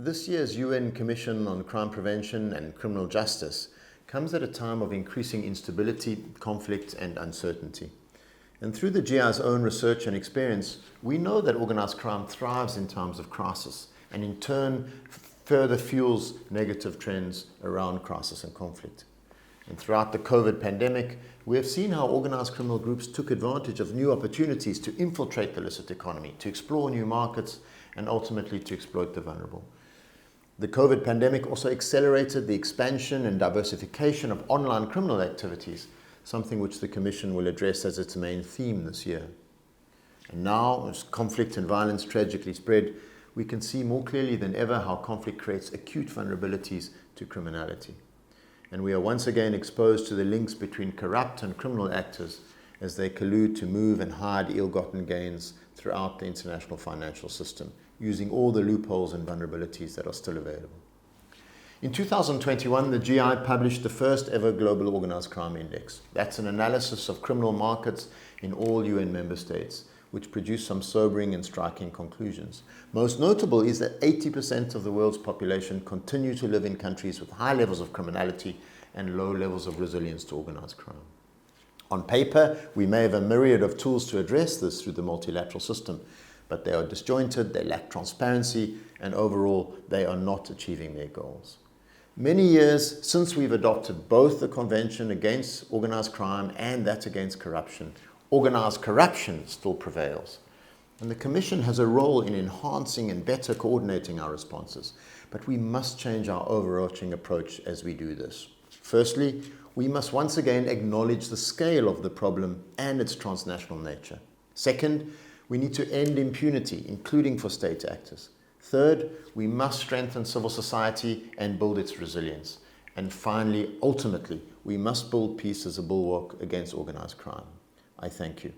This year's UN Commission on Crime Prevention and Criminal Justice comes at a time of increasing instability, conflict and uncertainty. And through the GI's own research and experience, we know that organized crime thrives in times of crisis and in turn further fuels negative trends around crisis and conflict. And throughout the COVID pandemic, we have seen how organized criminal groups took advantage of new opportunities to infiltrate the illicit economy, to explore new markets, and ultimately to exploit the vulnerable. The COVID pandemic also accelerated the expansion and diversification of online criminal activities, something which the Commission will address as its main theme this year. And now, as conflict and violence tragically spread, we can see more clearly than ever how conflict creates acute vulnerabilities to criminality. And we are once again exposed to the links between corrupt and criminal actors as they collude to move and hide ill-gotten gains throughout the international financial system, using all the loopholes and vulnerabilities that are still available. In 2021, the GI published the first ever Global Organized Crime Index. That's an analysis of criminal markets in all UN member states, which produced some sobering and striking conclusions. Most notable is that 80% of the world's population continue to live in countries with high levels of criminality and low levels of resilience to organized crime. On paper, we may have a myriad of tools to address this through the multilateral system, but they are disjointed, they lack transparency, and overall, they are not achieving their goals. Many years since we've adopted both the Convention Against Organized Crime and that against corruption, organized corruption still prevails. And the Commission has a role in enhancing and better coordinating our responses, but we must change our overarching approach as we do this. Firstly, we must once again acknowledge the scale of the problem and its transnational nature. Second, we need to end impunity, including for state actors. Third, we must strengthen civil society and build its resilience. And finally, ultimately, we must build peace as a bulwark against organized crime. I thank you.